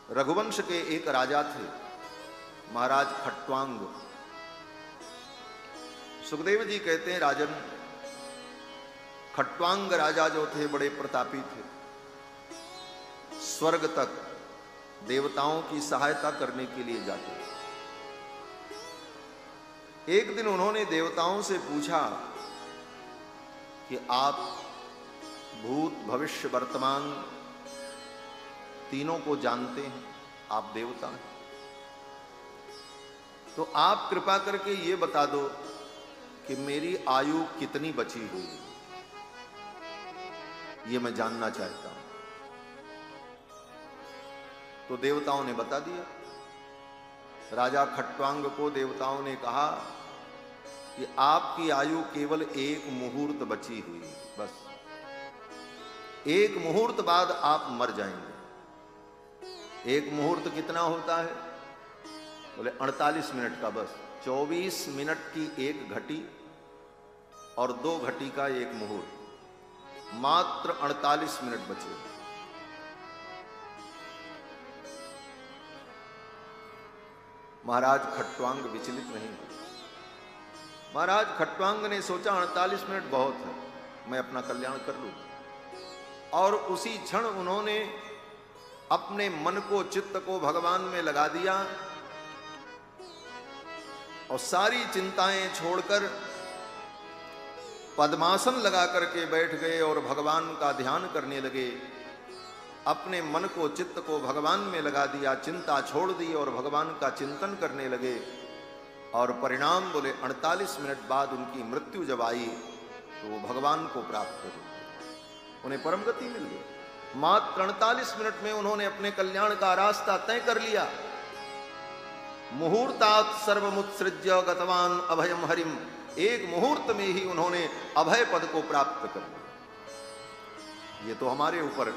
रघुवंश के एक राजा थे, महाराज खट्वांग। सुखदेव जी कहते हैं, राजन, खट्वांग राजा जो थे बड़े प्रतापी थे, स्वर्ग तक देवताओं की सहायता करने के लिए जाते। एक दिन उन्होंने देवताओं से पूछा कि आप भूत भविष्य वर्तमान तीनों को जानते हैं, आप देवता हैं, तो आप कृपा करके ये बता दो कि मेरी आयु कितनी बची हुई है, ये मैं जानना चाहता हूं। तो देवताओं ने बता दिया। राजा खट्वांग को देवताओं ने कहा कि आपकी आयु केवल एक मुहूर्त बची हुई है, बस एक मुहूर्त बाद आप मर जाएंगे। एक मुहूर्त कितना होता है? बोले 48 मिनट का, बस 24 मिनट की एक घटी और 2 घटी का एक मुहूर्त, मात्र 48 मिनट बचे। महाराज खट्वांग विचलित नहीं हुए। महाराज खट्वांग ने सोचा 48 मिनट बहुत है, मैं अपना कल्याण कर लूं। और उसी क्षण उन्होंने अपने मन को, चित्त को भगवान में लगा दिया और सारी चिंताएं छोड़कर पद्मासन लगा करके बैठ गए और भगवान का ध्यान करने लगे। अपने मन को, चित्त को भगवान में लगा दिया, चिंता छोड़ दी और भगवान का चिंतन करने लगे। और परिणाम बोले 48 मिनट बाद उनकी मृत्यु जब आई तो वो भगवान को प्राप्त हो गए, उन्हें परम गति मिल गई। मात्र 48 मिनट में उन्होंने अपने कल्याण का रास्ता तय कर लिया। मुहूर्तात् सर्वमुत्सृज्य गतवान अभयम हरिम, एक मुहूर्त में ही उन्होंने अभय पद को प्राप्त कर लिया। ये तो हमारे ऊपर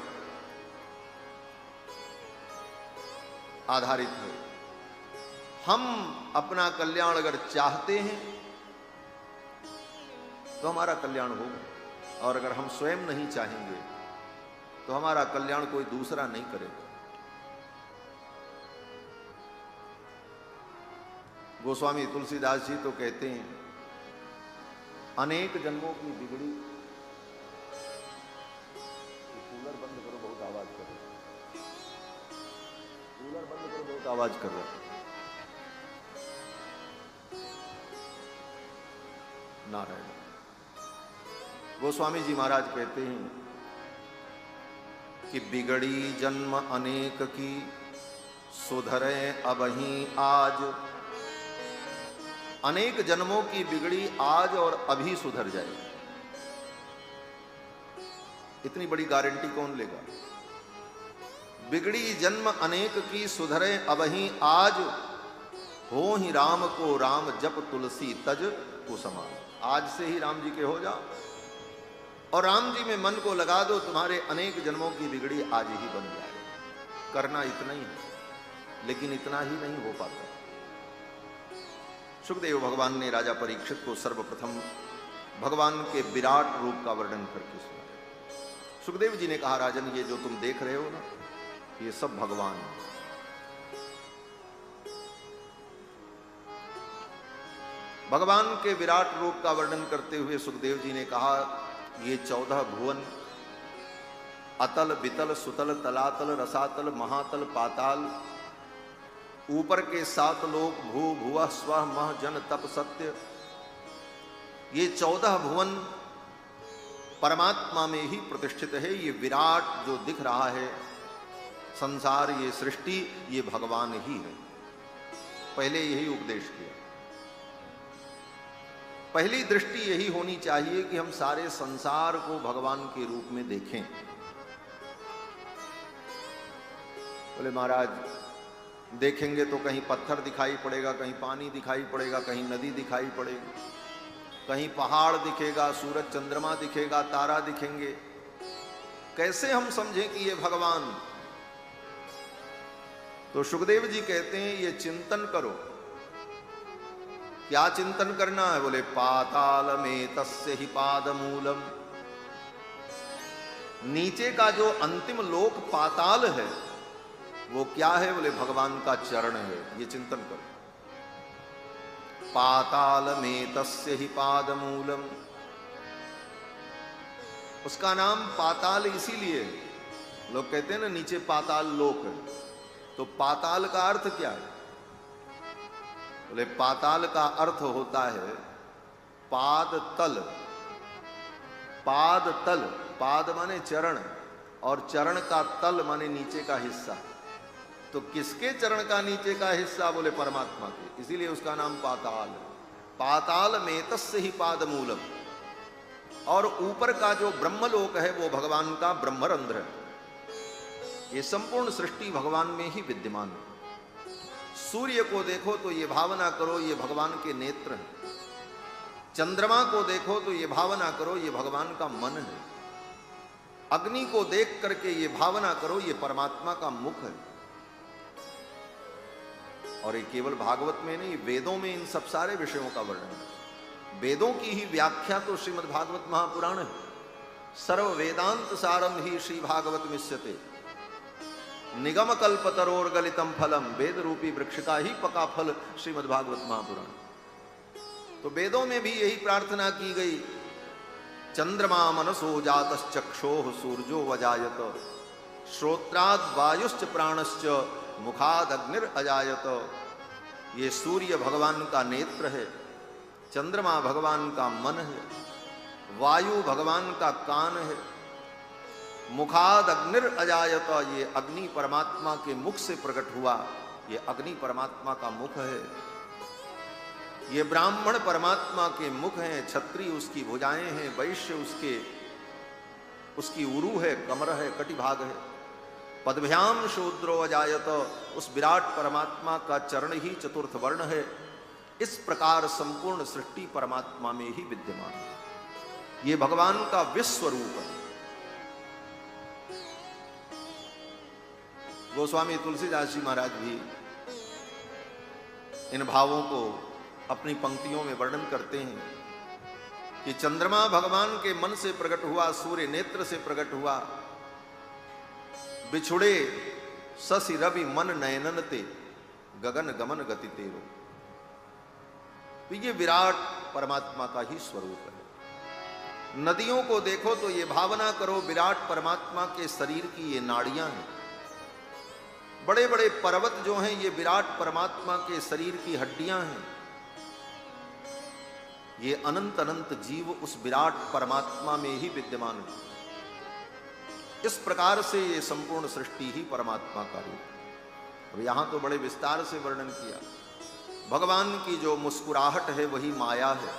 आधारित है। हम अपना कल्याण अगर चाहते हैं तो हमारा कल्याण होगा, और अगर हम स्वयं नहीं चाहेंगे तो हमारा कल्याण कोई दूसरा नहीं करेगा। गोस्वामी तुलसीदास जी तो कहते हैं, अनेक जन्मों की बिगड़ी। कूलर बंद करो, बहुत आवाज कर रहा है। कूलर बंद करो, बहुत आवाज कर रहा है। नारायण। गोस्वामी जी महाराज कहते हैं कि बिगड़ी जन्म अनेक की, सुधरे अबहीं आज। अनेक जन्मों की बिगड़ी आज और अभी सुधर जाए, इतनी बड़ी गारंटी कौन लेगा? बिगड़ी जन्म अनेक की, सुधरे अबहीं आज। हो ही राम को राम, जप तुलसी तज कुसुमान। आज से ही राम जी के हो जाओ और राम जी में मन को लगा दो, तुम्हारे अनेक जन्मों की बिगड़ी आज ही बन जाए। करना इतना ही है, लेकिन इतना ही नहीं हो पाता। सुखदेव भगवान ने राजा परीक्षित को सर्वप्रथम भगवान के विराट रूप का वर्णन करके सुना। सुखदेव जी ने कहा, राजन, ये जो तुम देख रहे हो ना, ये सब भगवान है। भगवान के विराट रूप का वर्णन करते हुए सुखदेव जी ने कहा, ये 14 भुवन, अतल बितल सुतल तलातल रसातल महातल पाताल, ऊपर के 7 लोक, भू भुवः स्वः मह जन तप सत्य, ये 14 भुवन परमात्मा में ही प्रतिष्ठित है। ये विराट जो दिख रहा है संसार, ये सृष्टि, ये भगवान ही है। पहले यही उपदेश किया। पहली दृष्टि यही होनी चाहिए कि हम सारे संसार को भगवान के रूप में देखें। बोले महाराज, देखेंगे तो कहीं पत्थर दिखाई पड़ेगा, कहीं पानी दिखाई पड़ेगा, कहीं नदी दिखाई पड़ेगी, कहीं पहाड़ दिखेगा, सूरज चंद्रमा दिखेगा, तारा दिखेंगे। कैसे हम समझें कि ये भगवान? तो सुखदेव जी कहते हैं, ये चिंतन करो। क्या चिंतन करना है? बोले पाताल में तस्य ही पादमूलम, नीचे का जो अंतिम लोक पाताल है वो क्या है? बोले भगवान का चरण है। ये चिंतन करो। पाताल में तस्य ही पाद मूलम, उसका नाम पाताल इसीलिए है। लोग कहते हैं ना नीचे पाताल लोक है, तो पाताल का अर्थ क्या है? बोले पाताल का अर्थ होता है पाद तल। पाद तल, पाद माने चरण, और चरण का तल माने नीचे का हिस्सा। तो किसके चरण का नीचे का हिस्सा? बोले परमात्मा के, इसीलिए उसका नाम पाताल है। पाताल में तस्य ही पाद मूलम, और ऊपर का जो ब्रह्मलोक है वो भगवान का ब्रह्मरंध्र है। ये संपूर्ण सृष्टि भगवान में ही विद्यमान है। सूर्य को देखो तो ये भावना करो ये भगवान के नेत्र हैं। चंद्रमा को देखो तो ये भावना करो ये भगवान का मन है। अग्नि को देख करके ये भावना करो ये परमात्मा का मुख है। और ये केवल भागवत में नहीं, वेदों में इन सब सारे विषयों का वर्णन है। वेदों की ही व्याख्या तो श्रीमद् भागवत महापुराण है। सर्व वेदांत सारम ही श्री भागवत मिश्यते, निगम कल्पतरोर गलितम फलम, वेद रूपी वृक्ष का ही पका फल श्रीमद् भागवत महापुराण। तो वेदों में भी यही प्रार्थना की गई, चंद्रमा मनसो जातश्चक्षोः सूर्यो वजायत, श्रोत्राद वायुश्च प्राणश्च मुखाद अग्निर अजायत। ये सूर्य भगवान का नेत्र है, चंद्रमा भगवान का मन है, वायु भगवान का कान है, मुखाद अग्निर अजायत, ये अग्नि परमात्मा के मुख से प्रकट हुआ, ये अग्नि परमात्मा का मुख है। ये ब्राह्मण परमात्मा के मुख हैं, क्षत्रिय उसकी भुजाएं हैं, वैश्य उसकी उरु है, कमर है, कटिभाग है। पदभ्याम शूद्रो अजायत, उस विराट परमात्मा का चरण ही चतुर्थ वर्ण है। इस प्रकार संपूर्ण सृष्टि परमात्मा में ही विद्यमान है। ये भगवान का विश्व रूप है। गोस्वामी तुलसीदास जी महाराज भी इन भावों को अपनी पंक्तियों में वर्णन करते हैं कि चंद्रमा भगवान के मन से प्रकट हुआ, सूर्य नेत्र से प्रकट हुआ, बिछुड़े शशि रवि मन नयनन ते, गगन गमन गति तेरो। तो ये विराट परमात्मा का ही स्वरूप है। नदियों को देखो तो ये भावना करो विराट परमात्मा के शरीर की ये नाड़ियां हैं। बड़े बड़े पर्वत जो हैं ये विराट परमात्मा के शरीर की हड्डियां हैं। ये अनंत अनंत जीव उस विराट परमात्मा में ही विद्यमान है। इस प्रकार से ये संपूर्ण सृष्टि ही परमात्मा का रूप। अब यहां तो बड़े विस्तार से वर्णन किया। भगवान की जो मुस्कुराहट है वही माया है,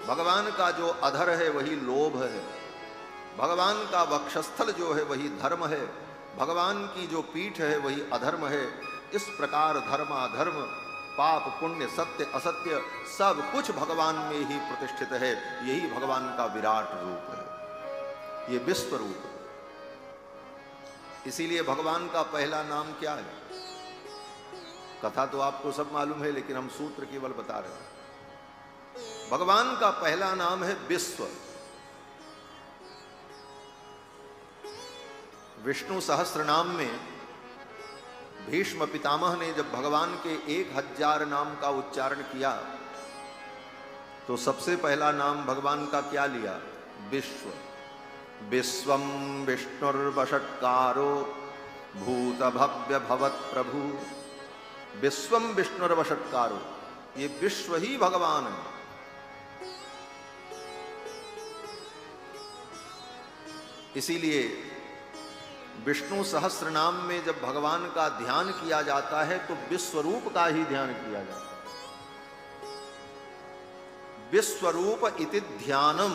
भगवान का जो अधर है वही लोभ है, भगवान का वक्षस्थल जो है वही धर्म है, भगवान की जो पीठ है वही अधर्म है। इस प्रकार धर्म अधर्म, पाप पुण्य, सत्य असत्य सब कुछ भगवान में ही प्रतिष्ठित है। यही भगवान का विराट रूप है, ये विश्व रूप है। इसीलिए भगवान का पहला नाम क्या है? कथा तो आपको सब मालूम है, लेकिन हम सूत्र केवल बता रहे हैं। भगवान का पहला नाम है विश्व। विष्णु सहस्त्र नाम में भीष्म पितामह ने जब भगवान के 1000 नाम का उच्चारण किया तो सबसे पहला नाम भगवान का क्या लिया? विश्व। विश्वम विष्णुर्वषट्कारो भूत भव्य भवत प्रभु। विश्वम विष्णुर्वषट्कारो, ये विश्व ही भगवान है। इसीलिए विष्णु सहस्त्र नाम में जब भगवान का ध्यान किया जाता है तो विश्वरूप का ही ध्यान किया जाता है। विश्वरूप इति ध्यानम,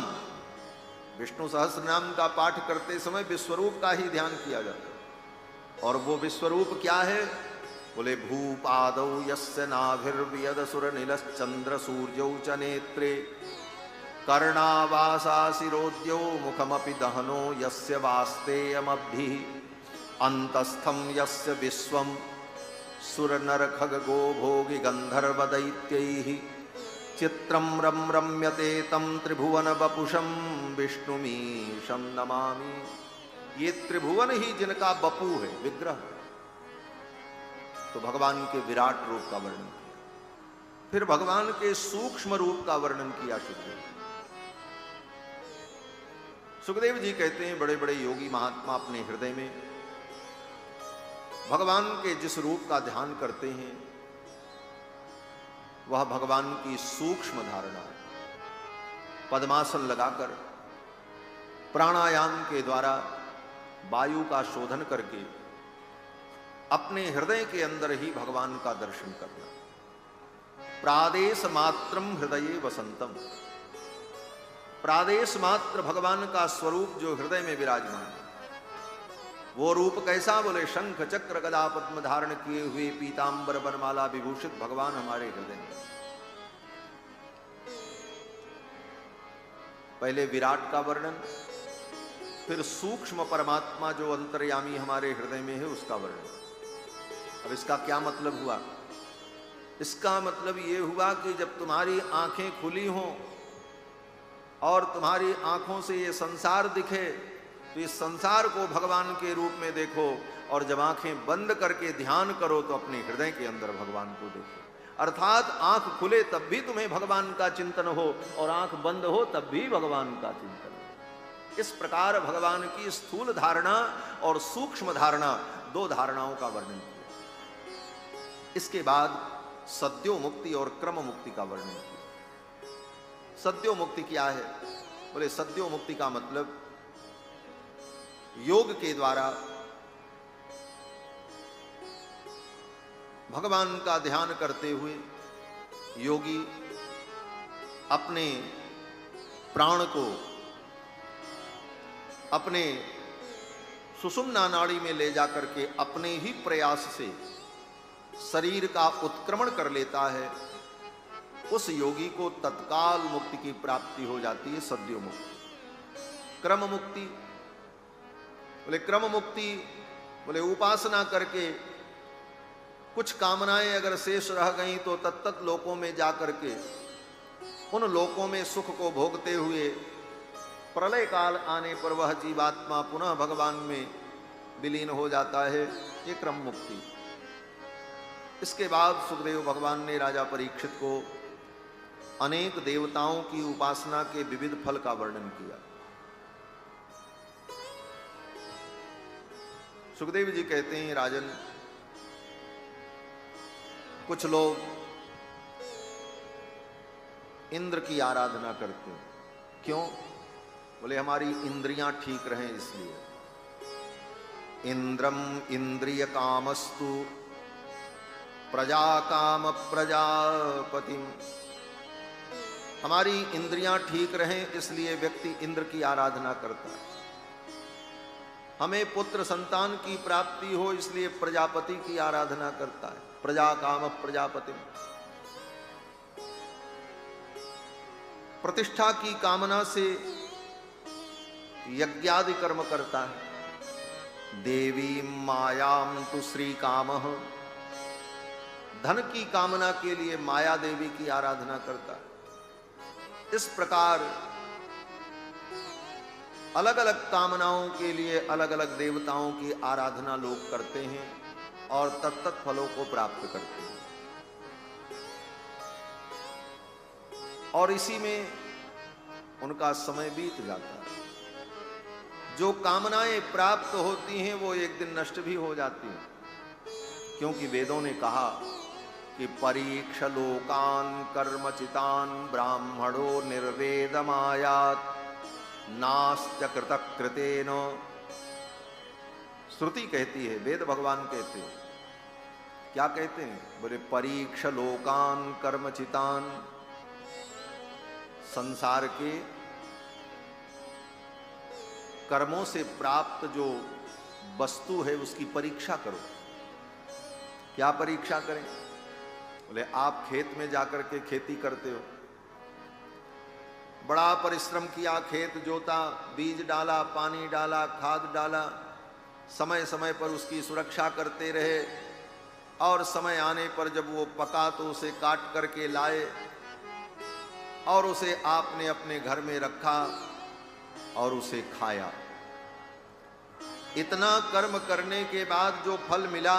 विष्णु सहस्त्र नाम का पाठ करते समय विश्वरूप का ही ध्यान किया जाता है। और वो विश्वरूप क्या है? बोले भूपादौ यस्य नाभिर्वियदसुर नीलश्चंद्र सूर्यौ च नेत्रे, कर्णावासा शिरोद्यो मुखमपि दहनो यस्य वास्तेयमब्धि, अंतस्थम यस्य विश्वम सुर नर खगो भोगि गंधर्व दैत्यैः, चित्रम रम रम्यते तम त्रिभुवन बपुषम विष्णुमीशम नमामि। ये त्रिभुवन ही जिनका बपू है, विग्रह। तो भगवान के विराट रूप का वर्णन किया, फिर भगवान के सूक्ष्म रूप का वर्णन किया सुखदेव। सुखदेव जी कहते हैं बड़े बड़े योगी महात्मा अपने हृदय में भगवान के जिस रूप का ध्यान करते हैं वह भगवान की सूक्ष्म धारणा, पद्मासन लगाकर प्राणायाम के द्वारा वायु का शोधन करके अपने हृदय के अंदर ही भगवान का दर्शन करना। प्रादेश मात्रम हृदये वसंतम, प्रादेश मात्र भगवान का स्वरूप जो हृदय में विराजमान है, वो रूप कैसा? बोले शंख चक्र गदा पद्म धारण किए हुए पीतांबर वनमाला विभूषित भगवान हमारे हृदय में। पहले विराट का वर्णन, फिर सूक्ष्म परमात्मा जो अंतर्यामी हमारे हृदय में है उसका वर्णन। अब इसका क्या मतलब हुआ? इसका मतलब ये हुआ कि जब तुम्हारी आंखें खुली हों और तुम्हारी आंखों से ये संसार दिखे तो इस संसार को भगवान के रूप में देखो, और जब आंखें बंद करके ध्यान करो तो अपने हृदय के अंदर भगवान को देखो। अर्थात आंख खुले तब भी तुम्हें भगवान का चिंतन हो और आंख बंद हो तब भी भगवान का चिंतन हो। इस प्रकार भगवान की स्थूल धारणा और सूक्ष्म धारणा, दो धारणाओं का वर्णन किया। इसके बाद सद्यो मुक्ति और क्रम मुक्ति का वर्णन किया। सद्यो मुक्ति क्या है? बोले सद्यो मुक्ति का मतलब योग के द्वारा भगवान का ध्यान करते हुए योगी अपने प्राण को अपने सुषुम्ना नाड़ी में ले जाकर के अपने ही प्रयास से शरीर का उत्क्रमण कर लेता है। उस योगी को तत्काल मुक्ति की प्राप्ति हो जाती है, सद्यो मुक्ति। क्रम मुक्ति, बोले क्रम मुक्ति, बोले उपासना करके कुछ कामनाएं अगर शेष रह गई तो तत्त लोकों में जाकर के उन लोकों में सुख को भोगते हुए प्रलय काल आने पर वह जीवात्मा पुनः भगवान में विलीन हो जाता है, ये क्रम मुक्ति। इसके बाद सुखदेव भगवान ने राजा परीक्षित को अनेक देवताओं की उपासना के विविध फल का वर्णन किया। सुखदेव जी कहते हैं, राजन, कुछ लोग इंद्र की आराधना करते हैं। क्यों? बोले हमारी इंद्रियां ठीक रहें इसलिए। इंद्रम इंद्रिय कामस्तु प्रजा काम प्रजापतिम, हमारी इंद्रियां ठीक रहें इसलिए व्यक्ति इंद्र की आराधना करता है। हमें पुत्र संतान की प्राप्ति हो इसलिए प्रजापति की आराधना करता है, प्रजा काम प्रजापति। प्रतिष्ठा की कामना से यज्ञादि कर्म करता है। देवी मायाम तु श्री कामः, धन की कामना के लिए माया देवी की आराधना करता है। इस प्रकार अलग अलग कामनाओं के लिए अलग अलग देवताओं की आराधना लोग करते हैं और तत्त फलों को प्राप्त करते हैं। और इसी में उनका समय बीत जाता है। जो कामनाएं प्राप्त होती हैं वो एक दिन नष्ट भी हो जाती हैं, क्योंकि वेदों ने कहा कि परीक्ष लोकान कर्मचितान ब्राह्मणो निर्वेदमायात नास्त्य कृतकृतेन। श्रुति कहती है, वेद भगवान कहते हैं। क्या कहते हैं? बोले परीक्ष लोकान कर्मचितान, संसार के कर्मों से प्राप्त जो वस्तु है उसकी परीक्षा करो। क्या परीक्षा करें? बोले आप खेत में जाकर के खेती करते हो, बड़ा परिश्रम किया, खेत जोता, बीज डाला, पानी डाला, खाद डाला, समय समय पर उसकी सुरक्षा करते रहे, और समय आने पर जब वो पका तो उसे काट करके लाए और उसे आपने अपने घर में रखा और उसे खाया। इतना कर्म करने के बाद जो फल मिला,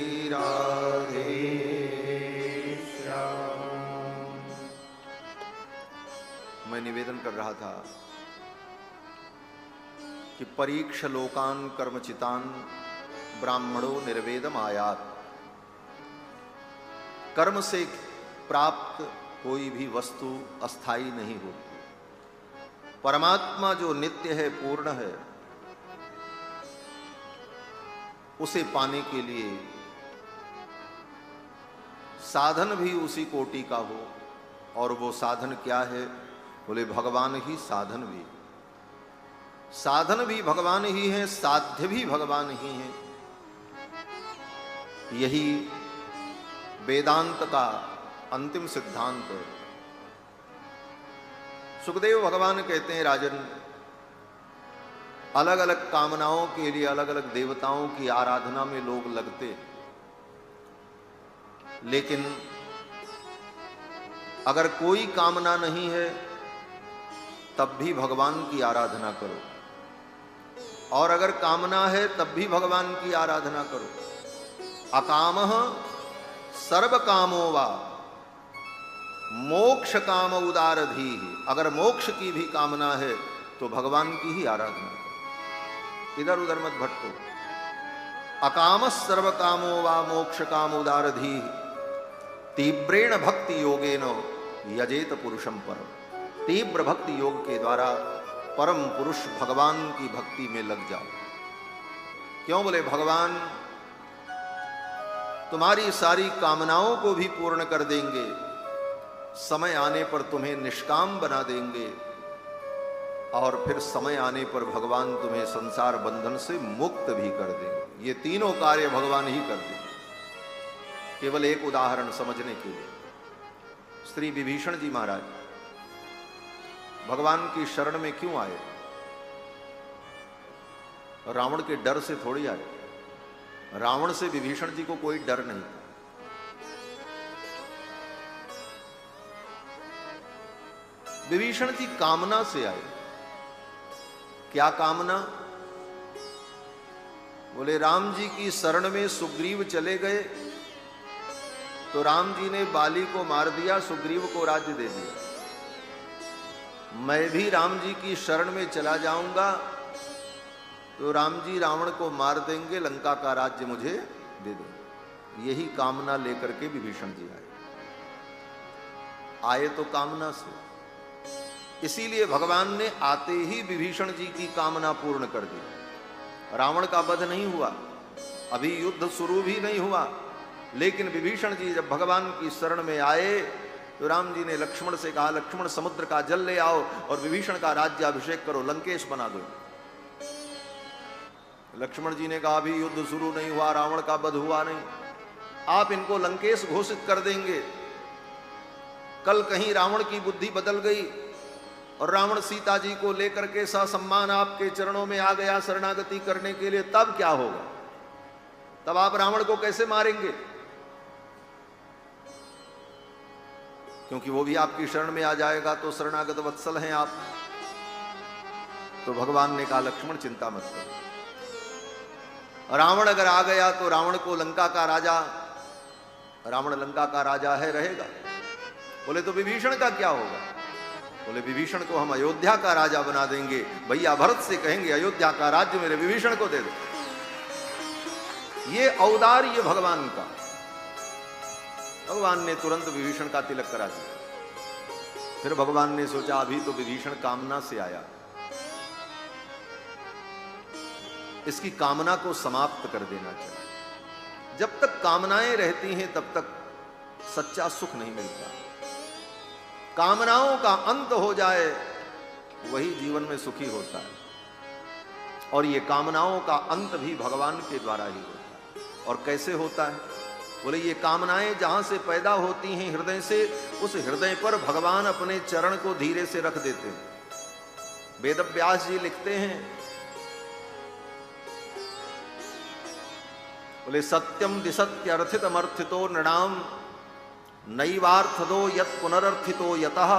राधे। मैं निवेदन कर रहा था कि परीक्ष लोकान कर्मचितान ब्राह्मणों निर्वेदम आयात। कर्म से प्राप्त कोई भी वस्तु अस्थाई नहीं होती। परमात्मा जो नित्य है, पूर्ण है, उसे पाने के लिए साधन भी उसी कोटि का हो। और वो साधन क्या है? बोले भगवान ही साधन भी। साधन भी भगवान ही है, साध्य भी भगवान ही है। यही वेदांत का अंतिम सिद्धांत है। सुखदेव भगवान कहते हैं, राजन, अलग अलग कामनाओं के लिए अलग अलग देवताओं की आराधना में लोग लगते, लेकिन अगर कोई कामना नहीं है तब भी भगवान की आराधना करो, और अगर कामना है तब भी भगवान की आराधना करो। अकामः सर्व कामो वा मोक्ष काम उदारधी। अगर मोक्ष की भी कामना है तो भगवान की ही आराधना करो, इधर उधर मत भटको। अकाम सर्व कामो वा मोक्ष काम उदारधी तीव्रेण भक्ति योगेन यजेत पुरुषम परम। तीव्र भक्ति योग के द्वारा परम पुरुष भगवान की भक्ति में लग जाओ। क्यों? बोले भगवान तुम्हारी सारी कामनाओं को भी पूर्ण कर देंगे, समय आने पर तुम्हें निष्काम बना देंगे, और फिर समय आने पर भगवान तुम्हें संसार बंधन से मुक्त भी कर देंगे। ये तीनों कार्य भगवान ही कर देंगे। केवल एक उदाहरण समझने के लिए, श्री विभीषण जी महाराज भगवान की शरण में क्यों आए? रावण के डर से थोड़ी आए। रावण से विभीषण जी को कोई डर नहीं था। विभीषण जी कामना से आए। क्या कामना? बोले राम जी की शरण में सुग्रीव चले गए तो राम जी ने बाली को मार दिया, सुग्रीव को राज्य दे दिया। मैं भी राम जी की शरण में चला जाऊंगा तो राम जी रावण को मार देंगे, लंका का राज्य मुझे दे देंगे। यही कामना लेकर के विभीषण जी आए तो कामना से। इसीलिए भगवान ने आते ही विभीषण जी की कामना पूर्ण कर दी। रावण का वध नहीं हुआ, अभी युद्ध शुरू भी नहीं हुआ, लेकिन विभीषण जी जब भगवान की शरण में आए तो राम जी ने लक्ष्मण से कहा, लक्ष्मण समुद्र का जल ले आओ और विभीषण का राज्याभिषेक करो, लंकेश बना दो। लक्ष्मण जी ने कहा अभी युद्ध शुरू नहीं हुआ, रावण का वध हुआ नहीं, आप इनको लंकेश घोषित कर देंगे। कल कहीं रावण की बुद्धि बदल गई और रावण सीता जी को लेकर के ससम्मान आपके चरणों में आ गया शरणागति करने के लिए, तब क्या होगा? तब आप रावण को कैसे मारेंगे? क्योंकि वो भी आपकी शरण में आ जाएगा, तो शरणागत वत्सल हैं आप। तो भगवान ने कहा लक्ष्मण चिंता मत करो, रावण अगर आ गया तो रावण को लंका का राजा, रावण लंका का राजा है, रहेगा। बोले तो विभीषण का क्या होगा? बोले विभीषण को हम अयोध्या का राजा बना देंगे। भैया भरत से कहेंगे अयोध्या का राज्य मेरे विभीषण को दे दो। ये औदार्य भगवान का। भगवान ने तुरंत विभीषण का तिलक करा दिया। फिर भगवान ने सोचा अभी तो विभीषण कामना से आया, इसकी कामना को समाप्त कर देना चाहिए। जब तक कामनाएं रहती हैं तब तक सच्चा सुख नहीं मिलता। कामनाओं का अंत हो जाए वही जीवन में सुखी होता है, और ये कामनाओं का अंत भी भगवान के द्वारा ही होता है। और कैसे होता है? बोले ये कामनाएं जहां से पैदा होती हैं हृदय से, उस हृदय पर भगवान अपने चरण को धीरे से रख देते हैं। वेदव्यास जी लिखते हैं, बोले सत्यम दिसत्यर्थितमर्थितो नृणाम नैवार्थदो यत् पुनरर्थितो यतः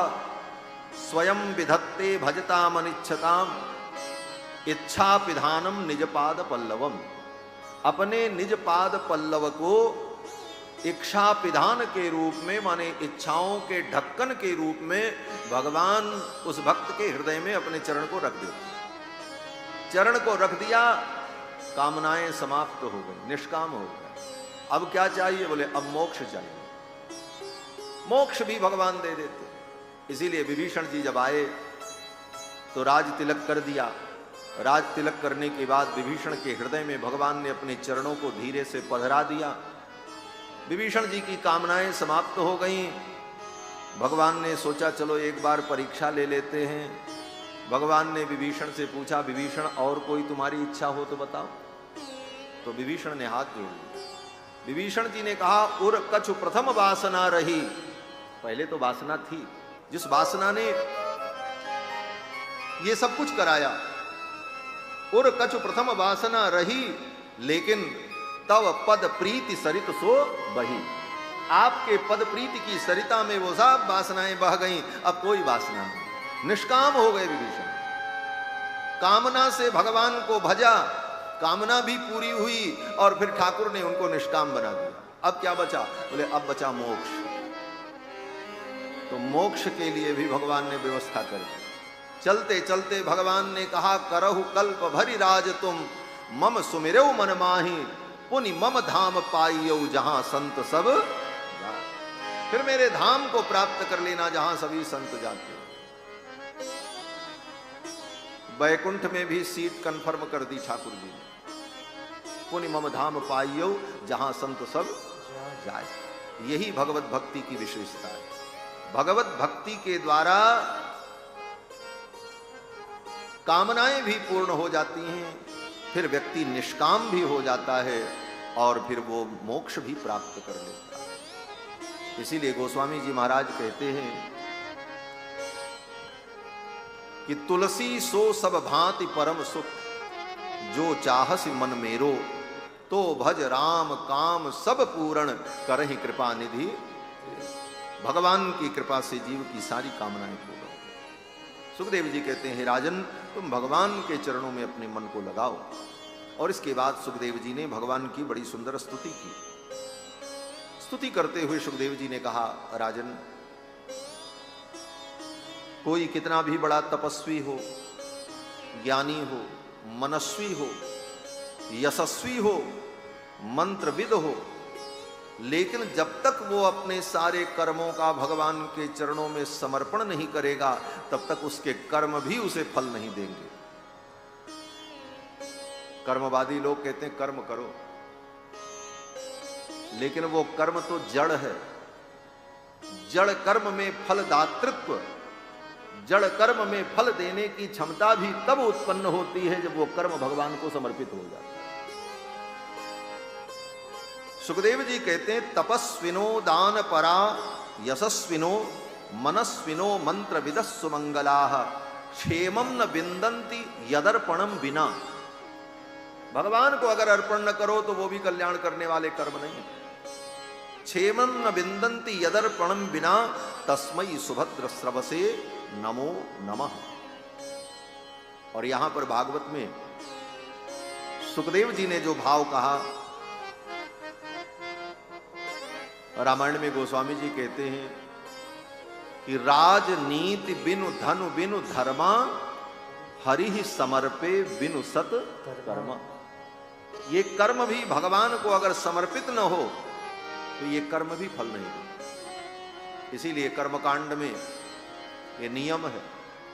स्वयं विधत्ते भजतामनिच्छताम इच्छा पिधानम निजपाद पल्लवम। अपने निज पाद पल्लव को इच्छा पिधान के रूप में, माने इच्छाओं के ढक्कन के रूप में भगवान उस भक्त के हृदय में अपने चरण को रख देते। चरण को रख दिया, कामनाएं समाप्त हो गई, निष्काम हो गए। अब क्या चाहिए? बोले अब मोक्ष चाहिए। मोक्ष भी भगवान दे देते। इसीलिए विभीषण जी जब आए तो राज तिलक कर दिया। राज तिलक करने के बाद विभीषण के हृदय में भगवान ने अपने चरणों को धीरे से पधरा दिया। विभीषण जी की कामनाएं समाप्त हो गईं। भगवान ने सोचा चलो एक बार परीक्षा ले लेते हैं। भगवान ने विभीषण से पूछा, विभीषण और कोई तुम्हारी इच्छा हो तो बताओ। तो विभीषण ने हाथ जोड़ लिया। विभीषण जी ने कहा, उर कछु प्रथम वासना रही। पहले तो वासना थी, जिस वासना ने ये सब कुछ कराया। उर कछु प्रथम वासना रही, लेकिन तव पद प्रीति सरित सो बही। आपके पद प्रीति की सरिता में वो सब वासनाएं बह गईं। अब कोई वासना नहीं, निष्काम हो गए विभीषण। कामना से भगवान को भजा, कामना भी पूरी हुई और फिर ठाकुर ने उनको निष्काम बना दिया। अब क्या बचा? बोले अब बचा मोक्ष। तो मोक्ष के लिए भी भगवान ने व्यवस्था कर दी। चलते चलते भगवान ने कहा, करहु कल्प भरि राज तुम, मम सुमिरौ मन माही, पुनि मम धाम पाइयौ जहां संत सब जाए। फिर मेरे धाम को प्राप्त कर लेना जहां सभी संत जाते। वैकुंठ में भी सीट कंफर्म कर दी ठाकुर जी ने। पुनि मम धाम पाइयौ जहां संत सब जाए। यही भगवत भक्ति की विशेषता है। भगवत भक्ति के द्वारा कामनाएं भी पूर्ण हो जाती हैं, फिर व्यक्ति निष्काम भी हो जाता है और फिर वो मोक्ष भी प्राप्त कर लेता है। इसीलिए गोस्वामी जी महाराज कहते हैं कि तुलसी सो सब भांति परम सुख, जो चाहस मन मेरो, तो भज राम काम सब पूर्ण करहि कृपा निधि। भगवान की कृपा से जीव की सारी कामनाएं पूर्ण हो। सुखदेव जी कहते हैं, राजन तुम भगवान के चरणों में अपने मन को लगाओ। और इसके बाद सुखदेव जी ने भगवान की बड़ी सुंदर स्तुति की। स्तुति करते हुए सुखदेव जी ने कहा, राजन कोई कितना भी बड़ा तपस्वी हो, ज्ञानी हो, मनस्वी हो, यशस्वी हो, मंत्रविद हो, लेकिन जब तक वो अपने सारे कर्मों का भगवान के चरणों में समर्पण नहीं करेगा, तब तक उसके कर्म भी उसे फल नहीं देंगे। कर्मवादी लोग कहते हैं कर्म करो, लेकिन वो कर्म तो जड़ है। जड़ कर्म में फलदातृत्व, जड़ कर्म में फल देने की क्षमता भी तब उत्पन्न होती है जब वो कर्म भगवान को समर्पित हो जाता है। सुखदेव जी कहते हैं, तपस्विनो दान परा यशस्विनो मनस्विनो मंत्र विदस्सु मंगलाः, क्षेमं न विन्दन्ति यदर्पणम बिना। भगवान को अगर अर्पण न करो तो वो भी कल्याण करने वाले कर्म नहीं। क्षेमं न विन्दन्ति यदर्पणम बिना, तस्मै सुभद्र स्रवसे नमो नमः। और यहां पर भागवत में सुखदेव जी ने जो भाव कहा, रामायण में गोस्वामी जी कहते हैं कि राजनीति बिनु धनु बिनु धर्मा, हरि ही समर्पे बिनु सत कर्म। ये कर्म भी भगवान को अगर समर्पित न हो तो ये कर्म भी फल नहीं देते। इसीलिए कर्मकांड में ये नियम है,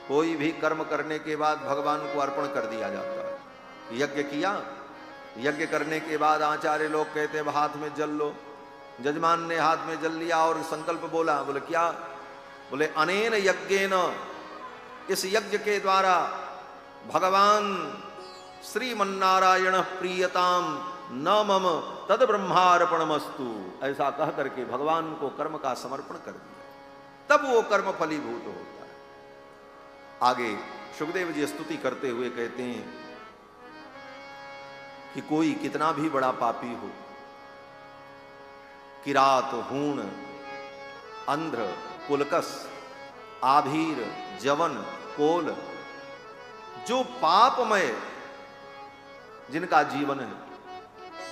कोई भी कर्म करने के बाद भगवान को अर्पण कर दिया जाता है। यज्ञ किया, यज्ञ करने के बाद आचार्य लोग कहते हैं हाथ में जल लो। जजमान ने हाथ में जल लिया और संकल्प बोला। बोले क्या? बोले अनेन यज्ञेन, इस यज्ञ के द्वारा भगवान श्रीमन्नारायण प्रियताम न मम तद ब्रह्मार्पणमस्तु, ऐसा कह करके भगवान को कर्म का समर्पण कर दिया, तब वो कर्म फलीभूत होता है। आगे सुखदेव जी स्तुति करते हुए कहते हैं कि कोई कितना भी बड़ा पापी हो, किरात, हूण, अंध्र, पुलकस, आभीर, जवन, कोल, जो पापमय जिनका जीवन है,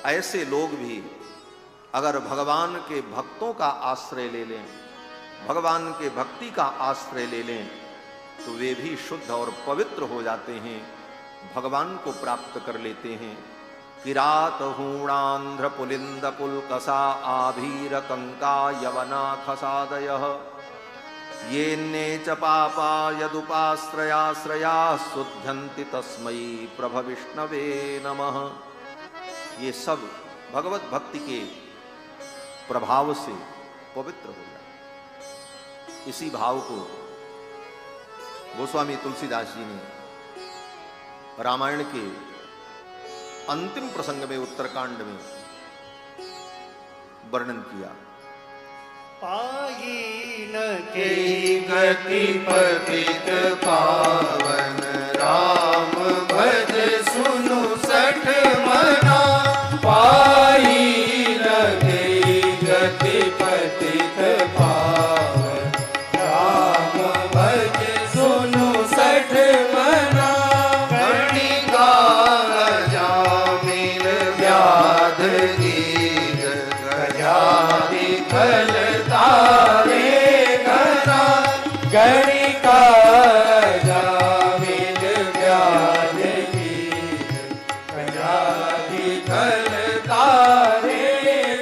ऐसे लोग भी अगर भगवान के भक्तों का आश्रय ले लें, भगवान के भक्ति का आश्रय ले लें, तो वे भी शुद्ध और पवित्र हो जाते हैं, भगवान को प्राप्त कर लेते हैं। किरात हूणांध्र पुलिंद पुलकसा आभीर कंका यवना खसादयः येन्ने च पापा यदुपाश्रयाश्रया शुद्धन्ति तस्मै प्रभ विष्णवे नमः। ये सब भगवत भक्ति के प्रभाव से पवित्र हो जाए। इसी भाव को गोस्वामी तुलसीदास जी ने रामायण के अंतिम प्रसंग में उत्तरकांड में वर्णन किया। पाई न के गति पतित पावन राम भज सुनु सठ मना। पाई न के गति पतित पावन राम भज सुनु सठ मना। गणिका जामिल व्याध गीत गजादि फल तारे घना। गणिका जामिल व्याध गीत गजादि फल तारे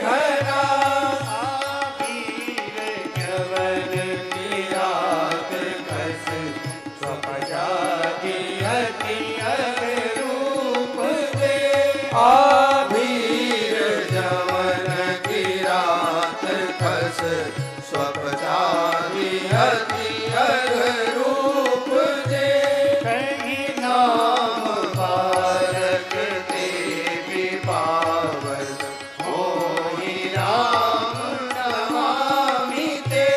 घना। आभीर जवन किरात कस स्वपजाति अति अनुरूप दे। आभीर जवन किरात कस स्वपजाति अति अनुरूप दे। कहीं नाम बारक देवी पावन मोहि राम नमामि ते।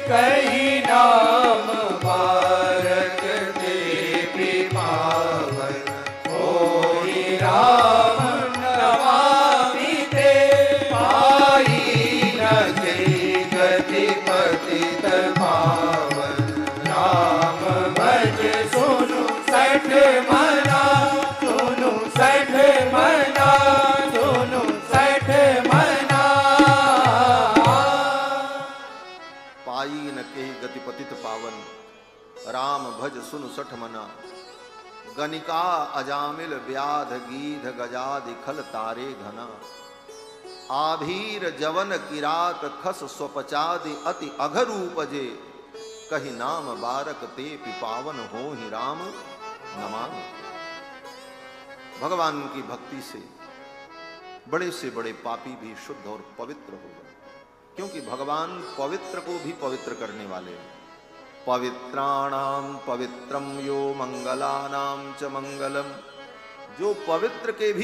कहीं नाम बारक देवी पावन मोहि राम नमामि ते। पाई न के गति पतित पावन राम भज सुनु सठ मना। सुनु सठ मना। सुनु सठ मना। पाई न के गति पतित पावन राम भज सुनु सठ मना। गणिका अजामिल व्याध गीध गजादि खल तारे घना। आभीर जवन किरात खस स्वपचादि अति अघरूपजे। कही नाम बारक ते पिपावन हो ही राम नमामि। भगवान की भक्ति से बड़े से बड़े पापी भी शुद्ध और पवित्र हो गए, क्योंकि भगवान पवित्र को भी पवित्र करने वाले हैं। पवित्राणाम पवित्रम यो मंगलानाम च मंगलम। जो पवित्र के भी